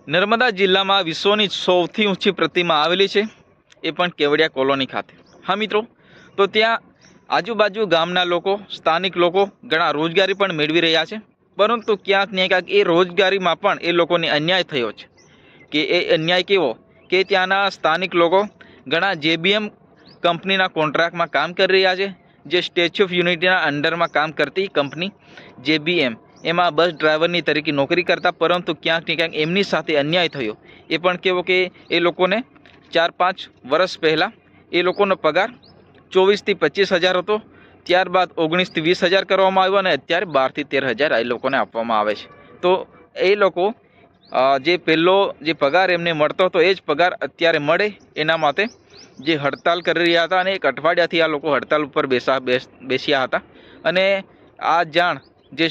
નર્મદા જિલ્લામાં વિશ્વની સૌથી ઊંચી પ્રતિમા આવેલી છે, એ પણ કેવડિયા કોલોની ખાતે। હા મિત્રો, તો ત્યાં આજુબાજુ ગામના લોકો, સ્થાનિક લોકો ઘણા રોજગારી પણ મેળવી રહ્યા છે, પરંતુ ક્યાંક ને ક્યાંક એ રોજગારીમાં પણ એ લોકોને અન્યાય થયો છે। કે એ અન્યાય કેવો કે ત્યાંના સ્થાનિક લોકો ઘણા JBM કંપનીના કોન્ટ્રાક્ટમાં કામ કરી રહ્યા છે, જે સ્ટેચ્યુ ઓફ યુનિટીના અંડરમાં કામ કરતી કંપની JBM, એમાં બસ ડ્રાઈવરની તરીકે નોકરી કરતા, પરંતુ ક્યાંક ને ક્યાંક એમની સાથે અન્યાય થયો। એ પણ કેવો કે એ લોકોને 4-5 વર્ષ પહેલાં એ લોકોનો પગાર 24 થી 25 હજાર હતો, ત્યારબાદ 19 થી 20 હજાર કરવામાં આવ્યો અને અત્યારે 12 થી 13 હજાર એ લોકોને આપવામાં આવે છે। તો એ લોકો જે પહેલો જે પગાર એમને મળતો હતો એ જ પગાર અત્યારે મળે એના માટે જે હડતાલ કરી રહ્યા હતા, અને એક અઠવાડિયાથી આ લોકો હડતાલ ઉપર બેસ્યા હતા। અને આ જાણ જે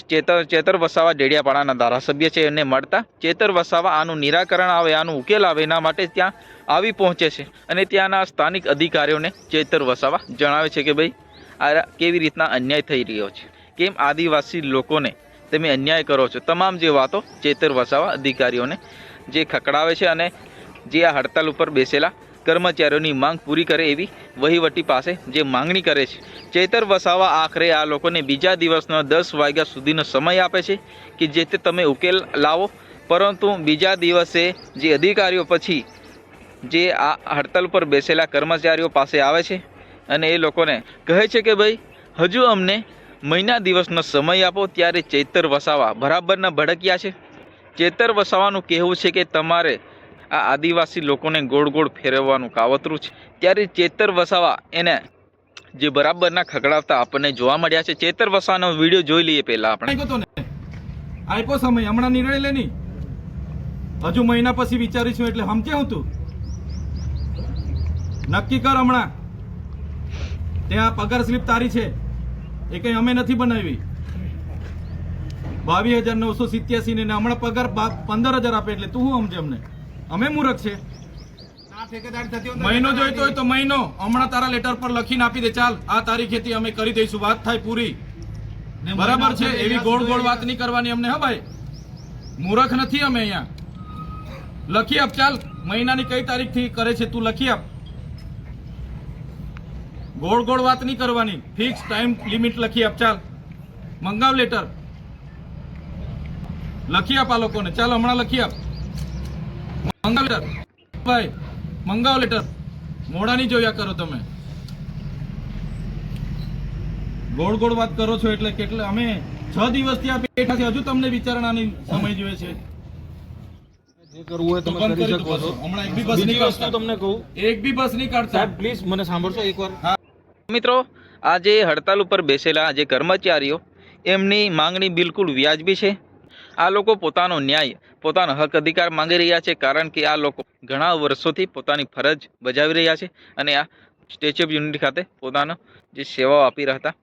ચેતર વસાવા ડેડિયાપાડાના ધારાસભ્ય છે એને મળતા ચેતર વસાવા આનું નિરાકરણ આવે, આનું ઉકેલ આવે એના માટે ત્યાં આવી પહોંચે છે, અને ત્યાંના સ્થાનિક અધિકારીઓને ચેતર વસાવા જણાવે છે કે ભાઈ આ કેવી રીતના અન્યાય થઈ રહ્યો છે, કેમ આદિવાસી લોકોને તમે અન્યાય કરો છો। તમામ જે વાતો ચેતર વસાવા અધિકારીઓને જે ખકડાવે છે, અને જે આ હડતાલ ઉપર બેસેલા કર્મચારીઓની માંગ પૂરી કરે એવી વહીવટી પાસે જે માંગણી કરે છે। ચેતર વસાવા આખરે આ લોકોને બીજા દિવસનો 10 વાગ્યા સુધીનો સમય આપે છે કે જેથી તમે ઉકેલ લાવો, પરંતુ બીજા દિવસે જે અધિકારીઓ પછી જે આ હડતાલ પર બેસેલા કર્મચારીઓ પાસે આવે છે અને એ લોકોને કહે છે કે ભાઈ હજુ અમને મહિના દિવસનો સમય આપો, ત્યારે ચેતર વસાવા બરાબરના ભડક્યા છે। ચેતર વસાવાનું કહેવું છે કે તમારે આ આદિવાસી લોકોને ગોળ ગોળ ફેરવવાનું કાવતરું છે, ત્યારે ચેતર વસાવા એને જે બરાબરના ખકડાવતા આપણને જોવા મળ્યા છે। ચેતર વસાવાનો વિડીયો જોઈ લઈએ પહેલા આપણે। આપ્યો સમય, હમણાં નિર્ણય લે નહીં, હજુ મહિના પછી વિચારીશું, એટલે સમજે હું તું નક્કી કર હમણાં। ત્યાં પગાર સ્લીપ તારી છે, એ કઈ અમે નથી બનાવી। 22,987 ને હમણાં પગાર 15,000 આપે, એટલે તું શું સમજે અમને? અમે મૂર્ખ છે? મહિનો જોઈતો હોય તો મહિનો, હમણાં તારા લેટર પર લખીને આપી દે, ચાલ આ તારીખેથી અમે કરી દઈશું, વાત થાય પૂરી, બરાબર છે? એવી ગોળ ગોળ વાત નહીં કરવાની અમને। હા ભાઈ, મૂર્ખ નથી અમે અહીંયા। લખી આપ, ચાલ મહિનાની કઈ તારીખ થી કરે છે તું લખી આપ। ગોળ ગોળ વાત નહીં કરવાની, ફિક્સ ટાઈમ લિમિટ લખી આપ, ચાલ મંગાવ લેટર, લખી આપ આ લોકોને, ચાલ હમણાં લખી આપ, મંગાવ લેટર ભાઈ, મંગાવ લેટર, મોડા નહીં જોયા કરો તમે, ગોળ ગોળ વાત કરો છો। એટલે કેટલે અમે 6 દિવસથી આ બેઠા છે, હજુ તમને વિચારણાની સમય જોઈએ છે? જે કરવું હોય તમે કરી શકો છો। હમણાં એક બી બસ નહીં કાઢતા, તમને કહું, એક બી બસ નહીં કાઢતા, પ્લીઝ મને સાંભળશો એકવાર? મિત્રો, આ જે હડતાલ ઉપર બેસેલા જે કર્મચારીઓ એમની માંગણી બિલકુલ વ્યાજબી છે। આ લોકો પોતાનો ન્યાય, પોતાનો હક અધિકાર માંગી રહ્યા છે, કારણ કે આ લોકો ઘણા વર્ષોથી પોતાની ફરજ બજાવી રહ્યા છે અને આ સ્ટેચ્યુ ઓફ યુનિટી ખાતે પોતાનો જે સેવાઓ આપી રહ્યા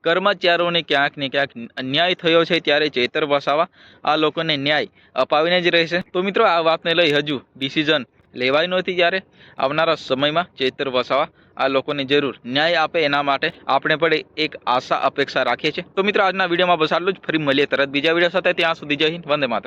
કર્મચારીઓને ક્યાંક ને ક્યાંક અન્યાય થયો છે, ત્યારે ચેતર વસાવા આ લોકોને ન્યાય અપાવીને જ રહેશે। તો મિત્રો, આ વાતને લઈ હજુ ડિસિઝન લેવાય નથી, ત્યારે આવનારા સમયમાં ચેતર વસાવા આ લોકોને જરૂર ન્યાય આપે, એના માટે આપણે પણ એક આશા અપેક્ષા રાખીએ છીએ। તો મિત્રો, આજના વિડીયોમાં બસ આટલું જ। ફરી મળીએ તરત બીજા વિડીયો સાથે, ત્યાં સુધી જય હિન્દ, વંદે માતરમ।